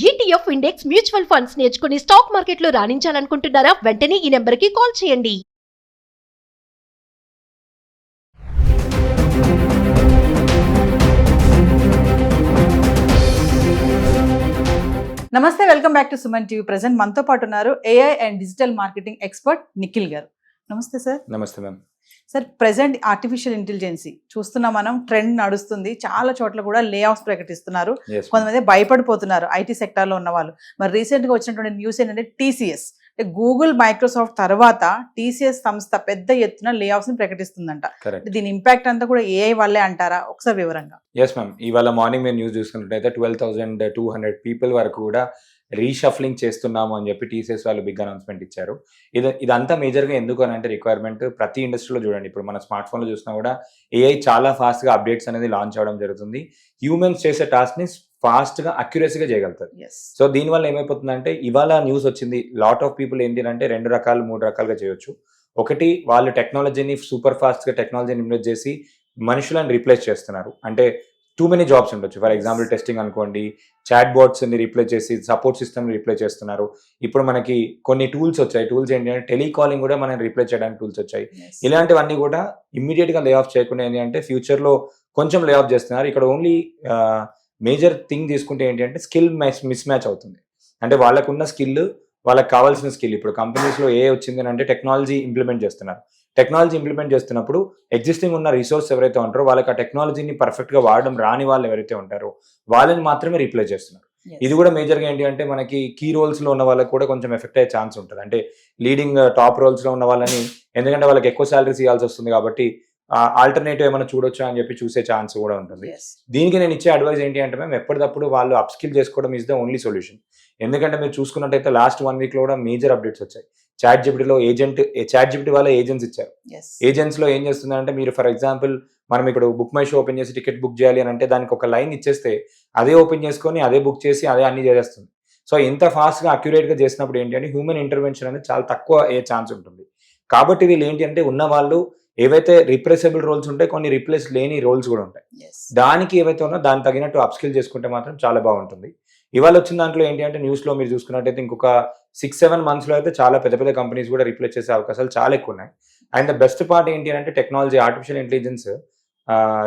ETF index mutual funds నేర్చుకుని stock మార్కెట్లో రాణించాలనుకుంటున్నారా? వెంటనే ఈ నెంబర్కి కాల్ చేయండి. నమస్తే, welcome back to Suman TV. Present మనతో పాటు ఉన్నారు AI and digital marketing expert Nikhil గారు. నమస్తే సార్. నమస్తే ma'am. Sir, present artificial intelligence చూస్తున్నాం మనం, ట్రెండ్ నడుస్తుంది. చాలా చోట్ల కూడా లే ఆఫ్స్ ప్రకటిస్తున్నారు. కొంతమంది భయపడిపోతున్నారు ఐటీ సెక్టార్లో ఉన్న వాళ్ళు. మరి రీసెంట్గా వచ్చినటువంటి న్యూస్ ఏంటంటే టీసీఎస్, గూగుల్ మైక్రోసాఫ్ట్ తర్వాత టీసీఎస్ సంస్థ పెద్ద ఎత్తున లే ఆఫ్స్ ని ప్రకటిస్తుందంట. దీని ఇంపాక్ట్ అంతా కూడా ఏఐ వల్లే అంటారా? ఒకసారి వివరంగా. ఎస్ మ్యామ్, ఇవాళ మార్నింగ్ మేము న్యూస్ చూసుకున్నట్టయితే 12,200 పీపుల్ వరకు కూడా రీషఫ్లింగ్ చేస్తున్నాము అని చెప్పి టీసీఎస్ వాళ్ళు బిగ్ అనౌన్స్మెంట్ ఇచ్చారు. ఇదంతా మేజర్గా ఎందుకు అని అంటే రిక్వైర్మెంట్ ప్రతి ఇండస్ట్రీలో చూడండి. ఇప్పుడు మన స్మార్ట్ ఫోన్లో చూసినా కూడా ఏఐ చాలా ఫాస్ట్గా అప్డేట్స్ అనేది లాంచ్ అవ్వడం జరుగుతుంది. హ్యూమన్స్ చేసే టాస్క్ని ఫాస్ట్గా అక్యురసీగా చేయగలుగుతారు. సో దీనివల్ల ఏమైపోతుందంటే ఇవాళ న్యూస్ వచ్చింది, లాట్ ఆఫ్ పీపుల్ ఏంటి అంటే 2 రకాలు 3 రకాలుగా చేయొచ్చు. ఒకటి, వాళ్ళు టెక్నాలజీని సూపర్ ఫాస్ట్గా టెక్నాలజీని ఇన్వెస్ట్ చేసి మనుషులను రీప్లేస్ చేస్తున్నారు. అంటే టూ మెనీ జాబ్స్ ఉండొచ్చు. ఫర్ ఎగ్జాంపుల్ టెస్టింగ్ అనుకోండి, చాట్ బాట్స్ని రీప్లేస్ చేసి సపోర్ట్ సిస్టమ్ని రీప్లేస్ చేస్తున్నారు. ఇప్పుడు మనకి కొన్ని టూల్స్ వచ్చాయి. టూల్స్ ఏంటి అంటే టెలికాలింగ్ కూడా మనం రీప్లేస్ చేయడానికి టూల్స్ వచ్చాయి. ఇలాంటివన్నీ కూడా ఇమ్మీడియట్గా లే ఆఫ్ చేయకుండా ఏంటి అంటే ఫ్యూచర్లో కొంచెం లే ఆఫ్ చేస్తున్నారు. ఇక్కడ ఓన్లీ మేజర్ థింగ్ తీసుకుంటే ఏంటి అంటే స్కిల్ మిస్ మ్యాచ్ అవుతుంది. అంటే వాళ్ళకున్న స్కిల్, వాళ్ళకి కావాల్సిన స్కిల్. ఇప్పుడు కంపెనీస్లో ఏ వచ్చింది అంటే టెక్నాలజీ ఇంప్లిమెంట్ చేస్తున్నారు. టెక్నాలజీ ఇంప్లిమెంట్ చేస్తున్నప్పుడు ఎగ్జిస్టింగ్ ఉన్న రిసోర్స్ ఎవరైతే ఉంటారో వాళ్ళకి ఆ టెక్నాలజీని పర్ఫెక్ట్గా వాడడం రాని వాళ్ళు ఎవరైతే ఉంటారో వాళ్ళని మాత్రమే రీప్లేస్ చేస్తున్నారు. ఇది కూడా మేజర్గా ఏంటి అంటే మనకి కీ రోల్స్లో ఉన్న వాళ్ళకి కూడా కొంచెం ఎఫెక్ట్ అయ్యే ఛాన్స్ ఉంటుంది. అంటే లీడింగ్ టాప్ రోల్స్లో ఉన్న వాళ్ళని, ఎందుకంటే వాళ్ళకి ఎక్కువ శాలరీస్ ఇవ్వాల్సి వస్తుంది కాబట్టి ఆల్టర్నేటివ్ ఏమైనా చూడొచ్చా అని చెప్పి చూసే ఛాన్స్ కూడా ఉంటుంది. దీనికి నేను ఇచ్చే అడ్వైస్ ఏంటి అంటే మేము ఎప్పటికప్పుడు వాళ్ళు అప్స్కిల్ చేసుకోవడం ఈజ్ ద ఓన్లీ సొల్యూషన్. ఎందుకంటే మీరు చూసుకున్నట్టయితే లాస్ట్ 1 వీక్లో కూడా మేజర్ అప్డేట్స్ వచ్చాయి. చాట్ జీపీటీలో చాట్ జీపీటీ వాళ్ళ ఏజెంట్స్ ఇచ్చారు. ఏజెంట్స్లో ఏం చేస్తుందంటే మీరు ఫర్ ఎగ్జాంపుల్ మనం ఇక్కడ బుక్ మై షో ఓపెన్ చేసి టికెట్ బుక్ చేయాలి అని అంటే దానికి ఒక లైన్ ఇచ్చేస్తే అదే ఓపెన్ చేసుకొని అదే బుక్ చేసి అదే అన్ని చేసేస్తుంది. సో ఇంత ఫాస్ట్గా అక్యురేట్గా చేసినప్పుడు ఏంటి అంటే హ్యూమన్ ఇంటర్వెన్షన్ అనేది చాలా తక్కువ అయ్యే ఛాన్స్ ఉంటుంది. కాబట్టి వీళ్ళు ఏంటి అంటే ఉన్న వాళ్ళు ఏవైతే రిప్లేసబుల్ రోల్స్ ఉంటాయి, కొన్ని రిప్లేస్ లేని రోల్స్ కూడా ఉంటాయి. దానికి ఏవైతే ఉన్నా దానికి తగినట్టు అప్స్కిల్ చేసుకుంటే మాత్రం చాలా బాగుంటుంది. ఇవాళ వచ్చిన దాంట్లో ఏంటి అంటే న్యూస్లో మీరు చూసుకున్నట్టయితే ఇంకొక 6-7 మంత్స్లో అయితే చాలా పెద్ద పెద్ద కంపెనీస్ కూడా రీప్లేస్ చేసే అవకాశాలు చాలా ఎక్కువ ఉన్నాయి. అండ్ ద బెస్ట్ పార్ట్ ఏంటి అంటే technology, artificial intelligence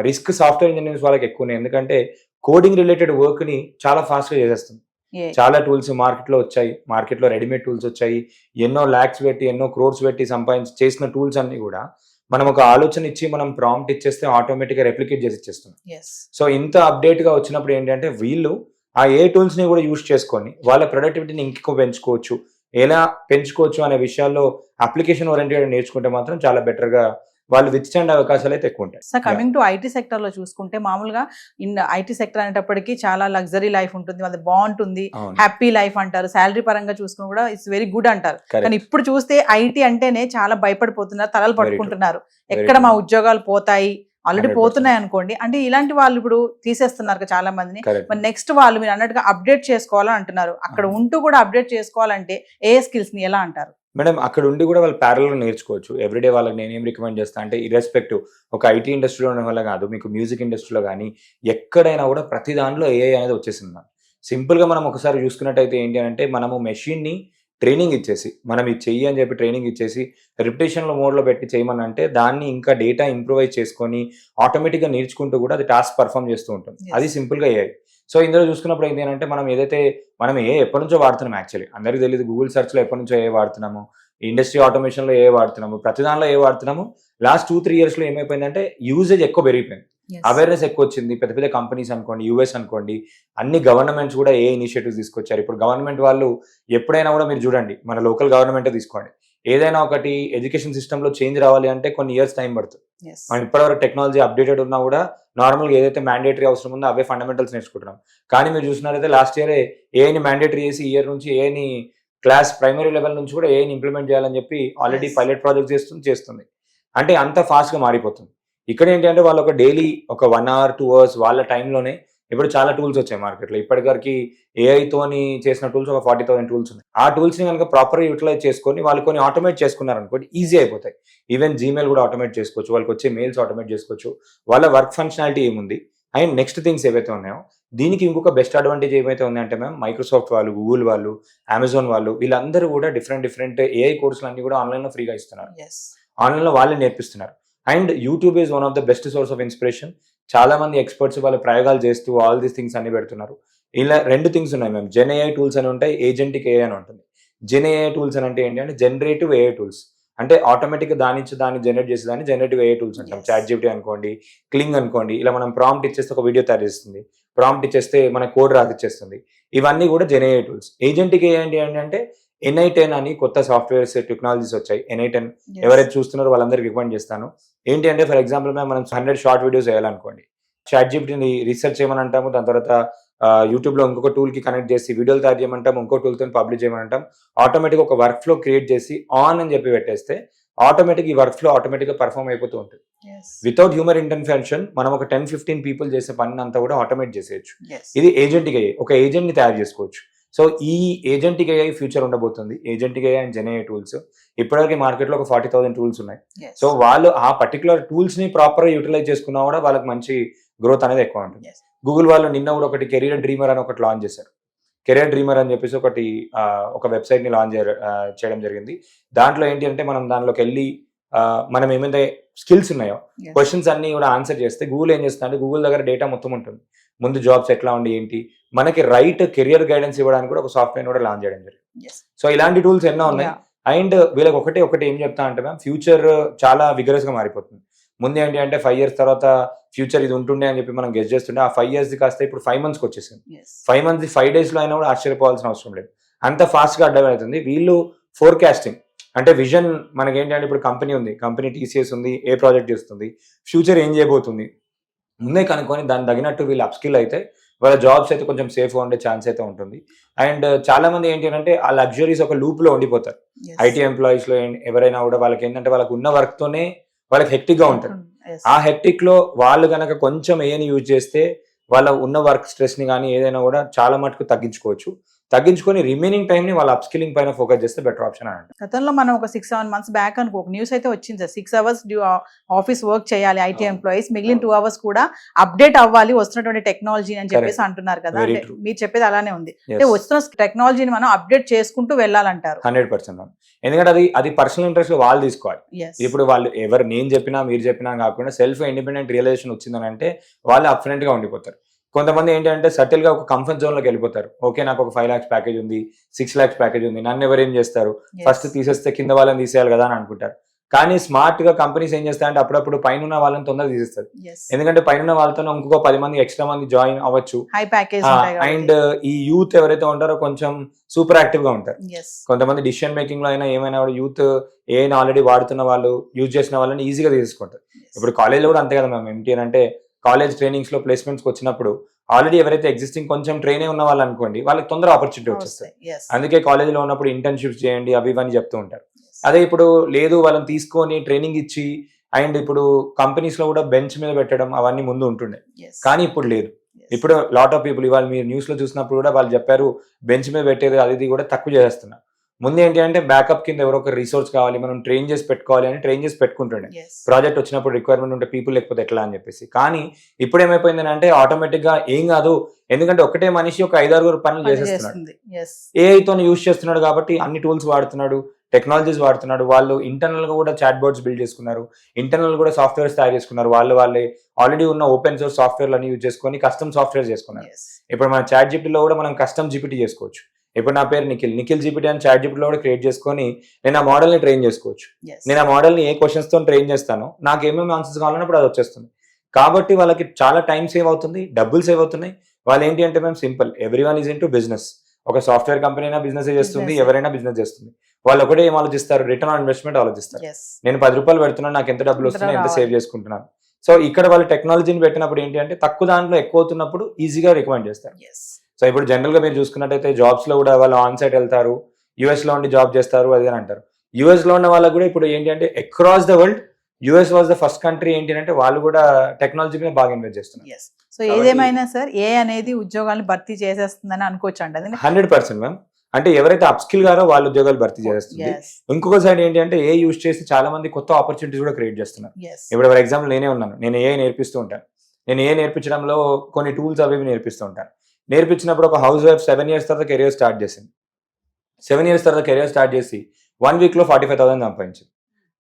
risk software engineers వాళ్ళకి ఎక్కువ ఉన్నాయి. ఎందుకంటే కోడింగ్ రిలేటెడ్ వర్క్ని చాలా ఫాస్ట్గా చేసేస్తుంది. చాలా టూల్స్ మార్కెట్లో వచ్చాయి. మార్కెట్లో రెడీమేడ్ టూల్స్ వచ్చాయి. ఎన్నో ల్యాక్స్ పెట్టి, ఎన్నో క్రోర్స్ పెట్టి చేసిన టూల్స్ అన్ని కూడా మనం ఒక ఆలోచన ఇచ్చి మనం ప్రాంప్ట్ ఇచ్చేస్తే ఆటోమేటిక్గా రెప్లికేట్ చేసి ఇచ్చేస్తున్నాం. సో ఇంత అప్డేట్గా వచ్చినప్పుడు ఏంటంటే వీళ్ళు ఆ ఏ టూల్స్ని కూడా యూజ్ చేసుకొని వాళ్ళ ప్రొడక్టివిటీని ఇంకెక్కువ పెంచుకోవచ్చు. ఎలా పెంచుకోవచ్చు అనే విషయాల్లో అప్లికేషన్ ఓరియంటెడ్ నేర్చుకుంటే మాత్రం చాలా బెటర్గా వాళ్ళు విత్స్టాండ్ అవకాశాలు అయితే ఎక్కువ ఉంటాయి. Sir, coming to IT sector లో చూసుకుంటే మామూలుగా ఐటీ సెక్టర్ అనేటప్పటికీ చాలా లగ్జరీ లైఫ్ ఉంటుంది, వాళ్ళది బాగుంటుంది, హ్యాపీ లైఫ్ అంటారు. శాలరీ పరంగా చూసుకుని కూడా ఇట్స్ వెరీ గుడ్ అంటారు. కానీ ఇప్పుడు చూస్తే ఐటీ అంటేనే చాలా భయపడిపోతున్నారు, తలలు పట్టుకుంటున్నారు. ఎక్కడ మా ఉద్యోగాలు పోతాయి, ఆల్రెడీ పోతున్నాయి అనుకోండి. అంటే ఇలాంటి వాళ్ళు ఇప్పుడు తీసేస్తున్నారు చాలా మందిని. మరి నెక్స్ట్ వాళ్ళు మీరు అన్నట్టుగా అప్డేట్ చేసుకోవాలని అంటున్నారు. అక్కడ ఉంటూ కూడా అప్డేట్ చేసుకోవాలంటే ఏ స్కిల్స్ ని ఎలా అంటారు? మేడం, అక్కడ ఉండి కూడా వాళ్ళు ప్యారల్గా నేర్చుకోవచ్చు. ఎవ్రీడే వాళ్ళకి నేనేం రికమెండ్ చేస్తాను అంటే ఇర్రెస్పెక్టివ్ ఒక ఐటీ ఇండస్ట్రీలో ఉన్న వాళ్ళ కాదు, మీకు మ్యూజిక్ ఇండస్ట్రీలో కానీ ఎక్కడైనా కూడా ప్రతి దాంట్లో ఏఐ అనేది వచ్చేసింది. సింపుల్గా మనం ఒకసారి చూసుకున్నట్టయితే ఏంటి అంటే మనము మెషిన్ని ట్రైనింగ్ ఇచ్చేసి మనం ఇది చెయ్యి అని చెప్పి ట్రైనింగ్ ఇచ్చేసి రిపిటేషన్లో మోడ్లో పెట్టి చేయమని అంటే దాన్ని ఇంకా డేటా ఇంప్రూవైజ్ చేసుకొని ఆటోమేటిక్గా నేర్చుకుంటూ కూడా అది టాస్క్ పర్ఫామ్ చేస్తూ ఉంటుంది. అది సింపుల్గా ఏఐ. సో ఇందులో చూసుకున్నప్పుడు ఏంటి అంటే మనం ఏ ఎప్పటి నుంచో వాడుతున్నాం. యాక్చువల్లీ అందరికీ తెలియదు, గూగుల్ సెర్చ్లో ఎప్పటి నుంచో ఏ వాడుతున్నాము, ఇండస్ట్రీ ఆటోమేషన్లో ఏ వాడుతున్నాము, ప్రతి దానిలో ఏ వాడుతున్నాము. లాస్ట్ 2-3 ఇయర్స్లో ఏమైపోయిందంటే యూజేజ్ ఎక్కువ పెరిగిపోయింది, అవేర్నెస్ ఎక్కువ వచ్చింది. పెద్ద పెద్ద కంపెనీస్ అనుకోండి, యూఎస్ అనుకోండి, అన్ని గవర్నమెంట్స్ కూడా ఏ ఇనిషియేటివ్స్ తీసుకొచ్చారు. ఇప్పుడు గవర్నమెంట్ వాళ్ళు ఎప్పుడైనా కూడా మీరు చూడండి, మన లోకల్ గవర్నమెంటే తీసుకోండి, ఏదైనా ఒకటి ఎడ్యుకేషన్ సిస్టంలో చేంజ్ రావాలి అంటే కొన్ని ఇయర్స్ టైం పడుతుంది. మనం ఇప్పటివరకు టెక్నాలజీ అప్డేటెడ్ ఉన్నా కూడా నార్మల్గా ఏదైతే మ్యాండేటరీ అవసరం ఉందో అవే ఫండమెంటల్స్ నేర్చుకుంటున్నాం. కానీ మీరు చూసినారైతే లాస్ట్ ఇయరే ఏఐని మ్యాండేటరీ చేసి ఇయర్ నుంచి ఏఐని క్లాస్ ప్రైమరీ లెవెల్ నుంచి కూడా ఏఐని ఇంప్లిమెంట్ చేయాలని చెప్పి ఆల్రెడీ పైలట్ ప్రాజెక్ట్ చేస్తుంది. అంటే అంత ఫాస్ట్గా మారిపోతుంది. ఇక్కడ ఏంటంటే వాళ్ళు ఒక డైలీ ఒక 1 hour 2 hours వాళ్ళ టైంలోనే ఇప్పుడు చాలా టూల్స్ వచ్చాయి మార్కెట్లో. ఇప్పటివరకు ఏఐతోని చేసిన టూల్స్ ఒక 40,000 టూల్స్ ఉన్నాయి. ఆ టూల్స్ని కనుక ప్రాపర్గా యూటిలైజ్ చేసుకొని వాళ్ళు కొన్ని ఆటోమేట్ చేసుకున్నారు అనుకోండి, ఈజీ అయిపోతాయి. ఈవెన్ జీమెయిల్ కూడా ఆటోమేట్ చేసుకోవచ్చు, వాళ్ళకి వచ్చే మెయిల్స్ ఆటోమేట్ చేసుకోవచ్చు. వాళ్ళ వర్క్ ఫంక్షనాలిటీ ఏముంది అండ్ నెక్స్ట్ థింగ్స్ ఏవైతే ఉన్నాయో దీనికి ఇంకొక బెస్ట్ అడ్వాంటేజ్ ఏమైతే ఉందంటే మ్యామ్, మైక్రోసాఫ్ట్ వాళ్ళు, గూగుల్ వాళ్ళు, అమెజాన్ వాళ్ళు, వీళ్ళందరూ కూడా డిఫరెంట్ ఏఐ కోర్సులు అన్ని కూడా ఆన్లైన్లో ఫ్రీగా ఇస్తున్నారు. ఆన్లైన్లో వాళ్ళే నేర్పిస్తున్నారు. And YouTube is one of the best source of inspiration. చాలా మంది ఎక్స్పర్ట్స్ వాళ్ళ ప్రయోగాలు చేస్తూ ఆల్ దీస్ థింగ్స్ అన్ని పెడుతున్నారు. ఇలా 2 థింగ్స్ ఉన్నాయి మ్యామ్. జెన్ ఏఐ టూల్స్ అని ఉంటాయి, ఏజెంటిక్ ఏఐ అని ఉంటుంది. జెన్ ఏఐ టూల్స్ అని అంటే ఏంటి అంటే జనరేటివ్ ఏఐ టూల్స్, అంటే ఆటోమేటిక్గా దాన్ని జనరేట్ చేసేదాన్ని జనరేటివ్ ఏఐ టూల్స్ అంటాం. చాట్ జీపీటీ అనుకోండి, క్లింగ్ అనుకోండి, ఇలా మనం ప్రాంప్ట్ ఇచ్చేస్తే ఒక వీడియో తయారు చేస్తుంది, ప్రాంప్ట్ ఇచ్చేస్తే మన కోడ్ రాసిచ్చేస్తుంది. ఇవన్నీ కూడా Gen AI tools. Agentic AI అంటే NI10 అని కొత్త సాఫ్ట్వేర్స్ టెక్నాలజీస్ వచ్చాయి. NI10 ఎవరైతే చూస్తున్నారో వాళ్ళందరికీ రికమెండ్ చేస్తాను. ఏంటి అంటే ఫర్ ఎగ్జాంపుల్ మనం 100 షార్ట్ వీడియోస్ వేయాలనుకోండి, చాట్ జీపీటీని రీసెర్చ్ చేయమని అంటాము. దాని తర్వాత యూట్యూబ్లో ఇంకొక టూల్కి కనెక్ట్ చేసి వీడియోలు తయారు చేయమంటాం, ఇంకో టూల్తో పబ్లిష్ చేయమంటాం. ఆటోమేటిక్గా ఒక వర్క్ ఫ్లో క్రియేట్ చేసి ఆన్ అని చెప్పి పెట్టేస్తే ఆటోమేటిక్ ఈ వర్క్ ఫ్లో ఆటోమేటిక్గా పర్ఫామ్ అయిపోతూ ఉంటుంది. వితౌట్ హ్యూమన్ ఇంటర్వెన్షన్ మనం ఒక 10-15 పీపుల్ చేసే పని అంతా కూడా ఆటోమేట్ చేసేయచ్చు. ఇది ఏజెంటిక్ ఏఐ. ఒక ఏజెంట్ని తయారు చేసుకోవచ్చు. సో ఈ ఏజెంటిక్ ఏఐ ఫ్యూచర్ ఉండబోతుంది. Agentic AI and Gen AI tools ఇప్పటివరకు మార్కెట్లో ఒక 40,000 టూల్స్ ఉన్నాయి. సో వాళ్ళు ఆ పర్టికులర్ టూల్స్ ని ప్రాపర్ గా యూటిలైజ్ చేసుకున్నా కూడా వాళ్ళకి మంచి గ్రోత్ అనేది ఎక్కువ ఉంటుంది. గూగుల్ వాళ్ళు నిన్న కూడా ఒకటి కెరియర్ డ్రీమర్ అని ఒకటి లాంచ్ చేశారు. కెరియర్ డ్రీమర్ అని చెప్పేసి ఒక వెబ్సైట్ ని లాంచ్ చేయడం జరిగింది. దాంట్లో ఏంటి అంటే మనం దాంట్లోకి వెళ్ళి మనం ఏమైతే స్కిల్స్ ఉన్నాయో క్వశ్చన్స్ అన్ని కూడా ఆన్సర్ చేస్తే గూగుల్ ఏం చేస్తుంది అంటే గూగుల్ దగ్గర డేటా మొత్తం ఉంటుంది. ముందు జాబ్స్ ఎట్లా ఉండి ఏంటి, మనకి రైట్ కెరియర్ గైడెన్స్ ఇవ్వడానికి కూడా ఒక సాఫ్ట్వేర్ కూడా లాంచ్ చేయడం జరిగింది. సో ఇలాంటి టూల్స్ ఎన్నో ఉన్నాయి. అండ్ వీళ్ళకి ఒకటి ఏం చెప్తా అంటే మ్యామ్, ఫ్యూచర్ చాలా విగరస్ గా మారిపోతుంది. ముందు ఏంటి అంటే 5 years తర్వాత ఫ్యూచర్ ఇది ఉంటుండే అని చెప్పి మనం గెస్ చేస్తుండే. ఆ 5 years కాస్త ఇప్పుడు 5 months వచ్చేసింది. 5 months 5 days లో అయినా కూడా ఆశ్చర్యపోవాల్సిన అవసరం లేదు. అంత ఫాస్ట్ గా అడ్డమవుతుంది. వీళ్ళు ఫోర్కాస్టింగ్ అంటే విజన్, మనకి ఏంటంటే ఇప్పుడు కంపెనీ ఉంది, కంపెనీ TCS ఉంది, ఏ ప్రాజెక్ట్ చేస్తుంది, ఫ్యూచర్ ఏం చేయబోతుంది ముందే కనుక్కొని దానికి తగినట్టు వీళ్ళు అప్స్కిల్ అయితే వాళ్ళ జాబ్స్ అయితే కొంచెం సేఫ్గా ఉండే ఛాన్స్ అయితే ఉంటుంది. అండ్ చాలా మంది ఏంటి అంటే ఆ లగ్జరీస్ ఒక లూప్ లో ఉండిపోతారు. ఐటీ ఎంప్లాయీస్ లో ఎవరైనా కూడా వాళ్ళకి ఏంటంటే వాళ్ళకి ఉన్న వర్క్ తోనే వాళ్ళకి హెక్టిక్ గా ఉంటారు. ఆ హెక్టిక్ లో వాళ్ళు కనుక కొంచెం ఏని యూజ్ చేస్తే వాళ్ళ ఉన్న వర్క్ స్ట్రెస్ ని కానీ ఏదైనా కూడా చాలా మటుకు తగ్గించుకొని రిమైనింగ్ టైం ని వాళ్ళ అప్స్కిలింగ్ పైన ఫోకస్ చేస్తే బెటర్ ఆప్షన్ అని. గతంలో మనం ఒక 6-7 months బ్యాక్ అనుకో ఒక న్యూస్ అయితే వచ్చింది సార్, 6 hours ఆఫీస్ వర్క్ చేయాలి ఐటీ ఎంప్లాయీస్, మిగిలిన 2 hours కూడా అప్డేట్ అవ్వాలి వస్తున్నటువంటి టెక్నాలజీ అని చెప్పేసి అంటున్నారు కదా. మీరు చెప్పేది అలానే ఉంది, అంటే వస్తున్న టెక్నాలజీని మనం అప్డేట్ చేసుకుంటూ వెళ్ళాలంటారు. 100%. ఎందుకంటే అది పర్సనల్ ఇంట్రెస్ట్ వాళ్ళు తీసుకోవాలి. ఇప్పుడు వాళ్ళు ఎవరు నేను చెప్పినా మీరు చెప్పినా కాకుండా సెల్ఫ్ ఇండిపెండెంట్ రియలైజేషన్ వచ్చిందని అంటే వాళ్ళు అప్ఫ్రంట్ గా ఉండిపోతారు. కొంతమంది ఏంటంటే సటిల్ గా ఒక కంఫర్ట్ జోన్ లోకి వెళ్ళిపోతారు. ఓకే నాకు ఒక 5 lakhs ప్యాకేజ్ ఉంది, 6 lakhs ప్యాకేజ్ ఉంది, నన్ను ఎవరు ఏం చేస్తారు, ఫస్ట్ తీసేస్తే కింద వాళ్ళని తీసేయాలి కదా అని అనుకుంటారు. కానీ స్మార్ట్ గా కంపెనీస్ ఏం చేస్తాయంటే అప్పుడప్పుడు పైన ఉన్న వాళ్ళని తొందరగా తీసేస్తారు. ఎందుకంటే పైన ఉన్న వాళ్ళతో ఇంకొక 10 మంది ఎక్స్ట్రా మంది జాయిన్ అవ్వచ్చు. అండ్ ఈ యూత్ ఎవరైతే ఉంటారో కొంచెం సూపర్ యాక్టివ్ గా ఉంటారు. కొంతమంది డిసిషన్ మేకింగ్ లో అయినా ఏమైనా కూడా యూత్ ఏమైనా ఆల్రెడీ వాడుతున్న వాళ్ళు యూజ్ చేసిన వాళ్ళని ఈజీగా తీసుకుంటారు. ఇప్పుడు కాలేజ్ లో కూడా అంతే కదా మ్యామ్. ఏంటి అంటే కాలేజ్ ట్రైనింగ్స్ లో ప్లేస్మెంట్స్ వచ్చినప్పుడు ఆల్రెడీ ఎవరైతే ఎగ్జిస్టింగ్ కొంచెం ట్రైన్ ఉన్న వాళ్ళు అనుకోండి వాళ్ళకి తొందర ఆపర్చునిటీ వచ్చేస్తాయి. అందుకే కాలేజ్ లో ఉన్నప్పుడు ఇంటర్న్షిప్స్ చేయండి అవి ఇవన్నీ చెప్తూ ఉంటారు. అదే ఇప్పుడు లేదు వాళ్ళని తీసుకొని ట్రైనింగ్ ఇచ్చి అండ్ ఇప్పుడు కంపెనీస్ లో కూడా బెంచ్ మీద పెట్టడం అవన్నీ ముందు ఉంటుండే, కానీ ఇప్పుడు లేదు. ఇప్పుడు లాట్ ఆఫ్ పీపుల్ ఇవాళ మీరు న్యూస్ లో చూసినప్పుడు కూడా వాళ్ళు చెప్పారు బెంచ్ మీద పెట్టేది అది కూడా తక్కువ చేస్తున్నారు. ముందు ఏంటి అంటే బ్యాకప్ కింద ఎవరో ఒక రిసోర్స్ కావాలి, మనం ట్రైన్ చేసి పెట్టుకోవాలి అని ట్రైన్ చేసి పెట్టుకుంటుండే. ప్రాజెక్ట్ వచ్చినప్పుడు రిక్వైర్మెంట్ ఉంటే పీపుల్ లేకపోతే ఎట్లా అని చెప్పేసి. కానీ ఇప్పుడు ఏమైపోయింది అంటే ఆటోమేటిక్ గా ఏం కాదు, ఎందుకంటే ఒకటే మనిషి ఒక 5-6 పనులు చేసేస్తున్నాడు. ఏఐతో యూజ్ చేస్తున్నాడు కాబట్టి అన్ని టూల్స్ వాడుతున్నాడు, టెక్నాలజీస్ వాడుతున్నాడు. వాళ్ళు ఇంటర్నల్ గా కూడా చాట్ బోర్డ్స్ బిల్డ్ చేసుకున్నారు, ఇంటర్నల్ కూడా సాఫ్ట్వేర్స్ తయారు చేసుకున్నారు. వాళ్ళే ఆల్రెడీ ఉన్న ఓపెన్ సోర్స్ సాఫ్ట్వేర్లు అన్ని యూజ్ చేసుకొని కస్టమ్ సాఫ్ట్వేర్ చేసుకున్నారు. ఇప్పుడు మన చాట్ జీపీటీలో కూడా మనం కస్టమ్ జీపీటీ చేసుకోవచ్చు. ఇప్పుడు నా పేరు నిఖిల్ జీపీటీ అని చాట్ జీపీటీలో కూడా క్రియేట్ చేసుకొని నేను ఆ మోడల్ని ట్రైన్ చేసుకోవచ్చు. నేను ఆ మోడల్ని ఏ క్వశ్చన్స్ తో ట్రైన్ చేస్తానో నాకు ఏమేమి ఆన్సర్స్ కావాలన్నప్పుడు అది వచ్చేస్తుంది. కాబట్టి వాళ్ళకి చాలా టైం సేవ్ అవుతుంది, డబ్బులు సేవ్ అవుతున్నాయి. వాళ్ళు ఏంటి అంటే మేము simple, everyone is into business. ఒక సాఫ్ట్వేర్ కంపెనీ అయినా బిజినెస్ చేస్తుంది, ఎవరైనా బిజినెస్ చేస్తుంది. వాళ్ళు ఒకటే ఏం ఆలోచిస్తారు, రిటర్న్ ఆన్ ఇన్వెస్ట్మెంట్ ఆలోచిస్తారు. నేను 10 రూపాయలు పెడుతున్నాను, నాకు ఎంత డబ్బులు వస్తున్నాయి, ఎంత సేవ్ చేసుకుంటున్నాను. సో ఇక్కడ వాళ్ళు టెక్నాలజీని పెట్టినప్పుడు ఏంటి అంటే తక్కువ దాంట్లో ఎక్కువ అవుతున్నప్పుడు ఈజీగా రికమెండ్ చేస్తారు. సో ఇప్పుడు జనరల్ గా మీరు చూసుకున్నట్టయితే జాబ్స్ లో కూడా వాళ్ళు ఆన్ సైట్ వెళ్తారు, యుఎస్ లో ఉండి జాబ్ చేస్తారు అది అని అంటారు. యుఎస్ లో ఉన్న వాళ్ళకి కూడా ఇప్పుడు ఏంటి అంటే across the world US was the first country ఏంటి అంటే వాళ్ళు కూడా టెక్నాలజీ మీద బాగా ఇన్వెస్ట్ చేస్తున్నారు. సో ఏదేమైనా సార్ ఏ అనేది ఉద్యోగాలను భర్తీ చేసేస్తుందని అనుకోవచ్చు అండి. 100% మ్యామ్. అంటే ఎవరైతే అప్స్కిల్ గారో వాళ్ళ ఉద్యోగాలు భర్తీ చేస్తుంది. ఇంకొక సైడ్ ఏంటి అంటే ఏ యూజ్ చేసి చాలా మంది కొత్త ఆపర్చునిటీస్ కూడా క్రియేట్ చేస్తున్నారు. ఇప్పుడు ఫర్ ఎగ్జాంపుల్ నేనే ఉన్నాను, నేను ఏ నేర్పిస్తూ ఉంటాను. నేను నేర్పించడంలో కొన్ని టూల్స్ అవి నేర్పిస్తూ ఉంటాను. నేర్పించినప్పుడు ఒక హౌస్ వైఫ్ 7 years తర్వాత కెరియర్ స్టార్ట్ చేసింది. 7 years తర్వాత కెరియర్ స్టార్ట్ చేసి 1 weekలో 45,000 సంపాదించింది.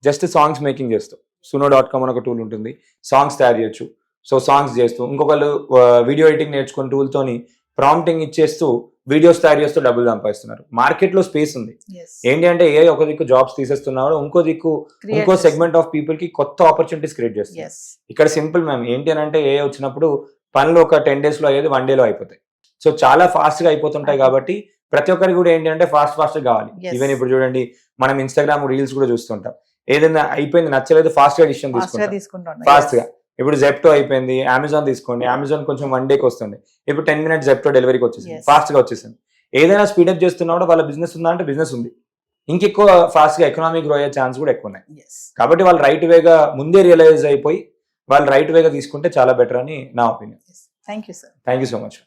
జస్ట్ సాంగ్స్ మేకింగ్ చేస్తూ. suno.com అని ఒక టూల్ ఉంటుంది, సాంగ్స్ తయారు చేయొచ్చు. సో సాంగ్స్ చేస్తూ, ఇంకొకళ్ళు వీడియో ఎడిటింగ్ నేర్చుకున్న టూల్తోని ప్రాంప్టింగ్ ఇచ్చేస్తూ వీడియోస్ తయారు చేస్తూ డబ్బులు సంపాదిస్తున్నారు. మార్కెట్లో స్పేస్ ఉంది. ఏంటి అంటే ఏ ఒక దిక్కు జాబ్స్ తీసేస్తున్నాడు, ఇంకో దిక్కు ఇంకో సెగ్మెంట్ ఆఫ్ పీపుల్ కి కొత్త ఆపర్చునిటీస్ క్రియేట్ చేస్తుంది. ఇక్కడ సింపుల్ మ్యామ్, ఏంటి అని అంటే ఏ వచ్చినప్పుడు పనులు ఒక 10 days లో అయ్యేది 1 day లో అయిపోతాయి. సో చాలా ఫాస్ట్ గా అయిపోతుంటాయి కాబట్టి ప్రతి ఒక్కరికి కూడా ఏంటి అంటే ఫాస్ట్ కావాలి. ఈవెన్ ఇప్పుడు చూడండి, మనం ఇన్స్టాగ్రామ్ రీల్స్ కూడా చూస్తుంటాం. ఏదైనా అయిపోయింది నచ్చలేదు, ఫాస్ట్ గా డిసిషన్ తీసుకుంటాం ఫాస్ట్ గా. ఇప్పుడు జెప్టో అయిపోయింది, అమెజాన్ తీసుకోండి. అమెజాన్ కొంచెం 1 day వస్తుంది, ఇప్పుడు 10 minutes జెప్టో డెలివరీకి వచ్చేసింది, ఫాస్ట్ గా వచ్చేసింది. ఏదైనా స్పీడప్ చేస్తున్నా కూడా వాళ్ళ బిజినెస్ ఉందా అంటే బిజినెస్ ఉంది, ఇంకెక్కువ ఫాస్ట్ గా ఎకనామిక్ గ్రో అయ్యే ఛాన్స్ కూడా ఎక్కువ ఉన్నాయి. కాబట్టి వాళ్ళు రైట్ వేగా ముందే రియలైజ్ అయిపోయి వాళ్ళు రైట్ వేగా తీసుకుంటే చాలా బెటర్ అని నా opinion. Thank you sir. Thank you so much.